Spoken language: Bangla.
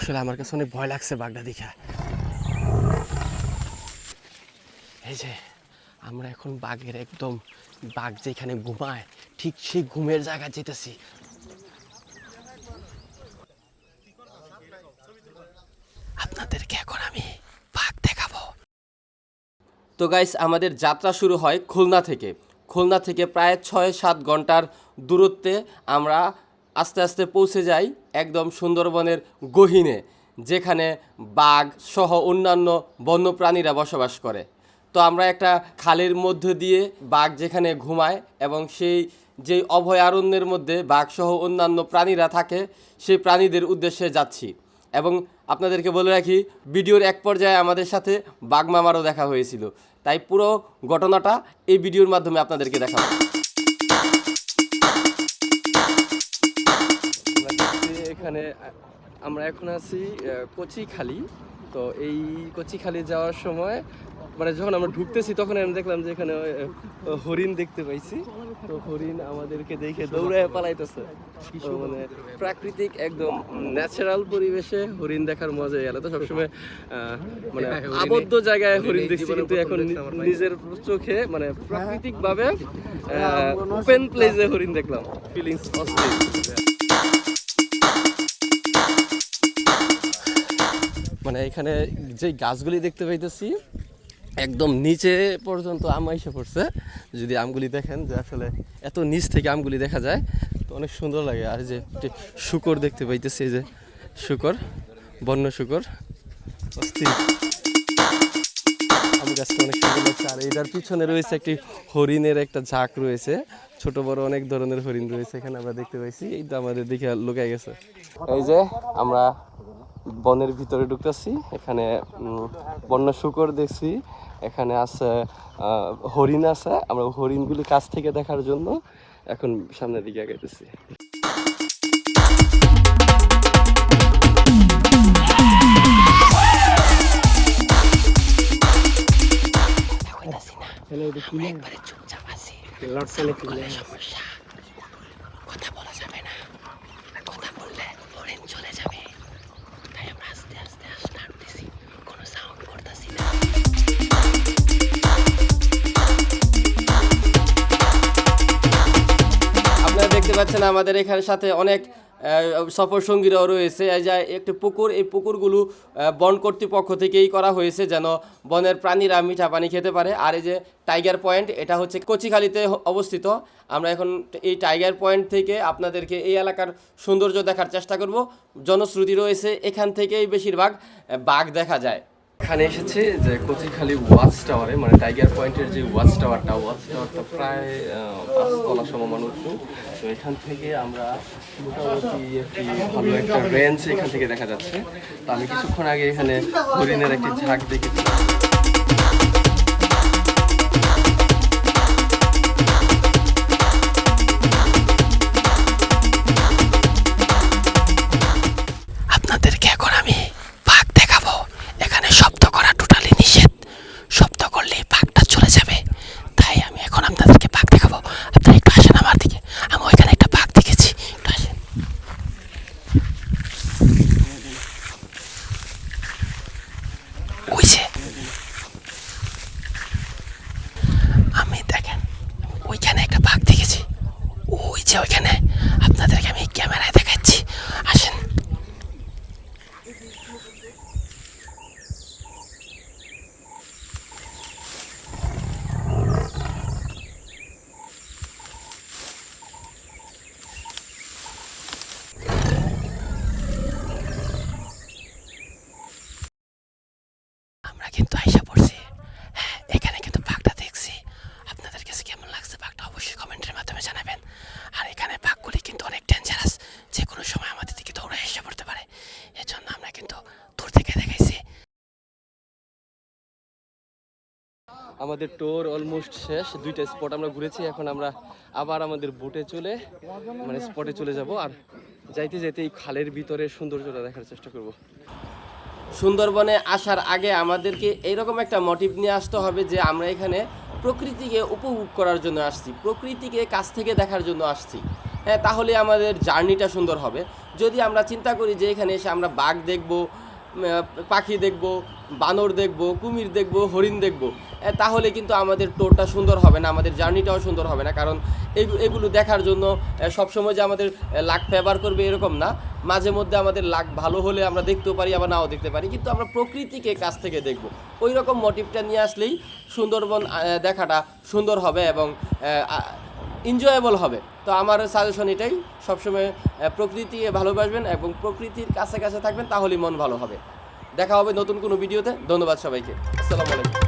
আসলে আমার কাছে অনেক ভয় লাগছে বাঘটা দেখা। এই যে আমরা এখন বাঘের একদম বাঘ যেখানে ঘুমায় ঠিক সেই ঘুমের জায়গা যেতেছি। আপনাদেরকে এখন আমি বাঘ দেখাবো। তো গাইস, আমাদের যাত্রা শুরু হয় খুলনা থেকে। খুলনা থেকে প্রায় ৬-৭ ঘন্টার দূরত্বে আমরা আস্তে আস্তে পৌঁছে যাই একদম সুন্দরবনের গহীনে, যেখানে বাঘ সহ অন্যান্য বন্যপ্রাণীরা বসবাস করে। তো আমরা একটা খালের মধ্য দিয়ে বাঘ যেখানে ঘুমায় এবং সেই যে অভয়ারণ্যের মধ্যে বাঘ সহ অন্যান্য প্রাণীরা থাকে, সেই প্রাণীদের উদ্দেশ্যে যাচ্ছি। এবং আপনাদেরকে বলে রাখি, ভিডিওর এক পর্যায়ে আমাদের সাথে বাঘ মামারও দেখা হয়েছিল, তাই পুরো ঘটনাটা এই ভিডিওর মাধ্যমে আপনাদেরকে দেখাবো। এখানে আমরা এখন আছি কচিখালি। তো এই কচিখালি যাওয়ার সময় মানে যখন আমরা ঢুকতেছি তখন আমি দেখলাম যে এখানে হরিণ দেখতে পাইছি। তো হরিণ আমাদেরকে দেখে দৌড়ায় পালাইতেছে। তো মানে প্রাকৃতিক একদম ন্যাচারাল পরিবেশে হরিণ দেখার মজাই আলাদা। সবসময় মানে আবদ্ধ জায়গায় হরিণ দেখছি, কিন্তু এখন নিজের চোখে মানে প্রাকৃতিক ভাবে ওপেন প্লেসে হরিণ দেখলাম। ফিলিংস অস্থির। মানে এখানে যে গাছগুলি দেখতে পাইতেছি একদম নিচে পর্যন্ত আম এসে পড়ছে। যদি আমগুলি দেখেন যে আসলে এত নিচ থেকে আমগুলি দেখা যায়, তো অনেক সুন্দর লাগে। আর যে শুকর দেখতে পাইতেছি, এই যে শুকর, বন্য শুকর, অস্থির। আম গাছটা অনেক সুন্দর লাগছে। আর এটার পিছনে রয়েছে একটি হরিণের একটা ঝাঁক রয়েছে, ছোট বড় অনেক ধরনের হরিণ রয়েছে এখানে আমরা দেখতে পাইছি। এইটা আমাদের দেখে লুকাই গেছে। এই যে আমরা বনের ভিতরে ঢুকতেছি, এখানে বন্য শুকর দেখছি, এখানে আছে হরিণ আছে। আমরা হরিণগুলি কাছ থেকে দেখার জন্য এখন সামনের দিকে আগাইতেছি। চুপচাপ আছি, সমস্যা, কথা বলা যাবে না, কথা বললে হরিণ চলে যাবে, তাই আমরা আস্তে আস্তে আসতেছি, কোনো সাউন্ড করতেছি না। আপনারা দেখতে পাচ্ছেন আমাদের এখানে সাথে অনেক সফর সঙ্গীরাও রয়েছে। এই যে একটি পুকুর, এই পুকুরগুলো বন কর্তৃপক্ষ থেকেই করা হয়েছে যেন বনের প্রাণীরা মিঠা পানি খেতে পারে। আর এই যে টাইগার পয়েন্ট, এটা হচ্ছে কচিখালিতে অবস্থিত। আমরা এখন এই টাইগার পয়েন্ট থেকে আপনাদেরকে এই এলাকার সৌন্দর্য দেখার চেষ্টা করব। জনশ্রুতি রয়েছে এখান থেকেই বেশিরভাগ বাঘ দেখা যায়। এখানে এসেছি যে কচিখালি ওয়াচ টাওয়ারে, মানে টাইগার পয়েন্টের যে ওয়াচ টাওয়ারটা প্রায় 5 তলা সমমান উঁচু। তো এখান থেকে আমরা মোটামুটি একটি ভালো একটা রেঞ্জ এখান থেকে দেখা যাচ্ছে। তো আমি কিছুক্ষণ আগে এখানে হরিণের একটি ঝাঁক দেখেছি। আপনাদেরকে এখন আমি বাঘ দেখাবো। এখানে শব্দ করা টোটালি নিষেধ, শব্দ করলে বাঘটা চলে যাবে, তাই আমি এখন আপনাদেরকে বাঘ দেখাবো। আপনারা একটু আসেন আমার দিকে, আমি ওইখানে একটা বাঘ দেখেছি, একটু আসেন। ওই যে আমি দেখেন ওইখানে একটা বাঘ দেখেছি, ওই যে ওইখানে, আপনাদেরকে আমি ক্যামেরায় দেখাচ্ছি, আসেন। আমরা কিন্তু আইসা পড়ছি, হ্যাঁ এখানে কিন্তু বাঘটা দেখছি। আপনাদের কাছে কেমন লাগছে বাঘটা অবশ্যই কমেন্টের মাধ্যমে জানাবেন। আর এখানে বাঘগুলি কিন্তু অনেক ডেঞ্জারাস, যে কোনো সময় আমাদের দিকে দৌড়ে এসে পড়তে পারে, এজন্য আমরা কিন্তু দূর থেকে দেখাইছি। আমাদের ট্যুর অলমোস্ট শেষ, 2টা স্পট আমরা ঘুরেছি। এখন আমরা আবার আমাদের বোটে চলে মানে স্পটে চলে যাব। আর যাইতে যাইতে এই খালের ভিতরে সৌন্দর্যটা দেখার চেষ্টা করব। সুন্দরবনে আসার আগে আমাদেরকে এইরকম একটা মোটিভ নিয়ে আসতে হবে যে আমরা এখানে প্রকৃতিকে উপভোগ করার জন্য আসছি, প্রকৃতিকে কাছ থেকে দেখার জন্য আসছি। হ্যাঁ, তাহলে আমাদের জার্নিটা সুন্দর হবে। যদি আমরা চিন্তা করি যে এখানে এসে আমরা বাঘ দেখব, পাখি দেখব, বানর দেখব, কুমির দেখব, হরিণ দেখব, তাহলে কিন্তু আমাদের ট্যুরটা সুন্দর হবে না, আমাদের জার্নিটাও সুন্দর হবে না। কারণ এগুলো দেখার জন্য সবসময় যে আমাদের লাক ফেভার করবে এরকম না। মাঝে মধ্যে আমাদের লাক ভালো হলে আমরা দেখতেও পারি, আবার নাও দেখতে পারি, কিন্তু আমরা প্রকৃতিকে কাছ থেকে দেখব। ওই রকম মোটিভটা নিয়ে আসলেই সুন্দরবন দেখাটা সুন্দর হবে এবং এনজয়েবল হবে। তো আমার সাজেশন এটাই, সবসময় প্রকৃতিকে ভালোবাসবেন এবং প্রকৃতির কাছে কাছে থাকবেন, তাহলেই মন ভালো হবে। দেখা হবে নতুন কোনো ভিডিওতে। ধন্যবাদ সবাইকে। আসসালামু আলাইকুম।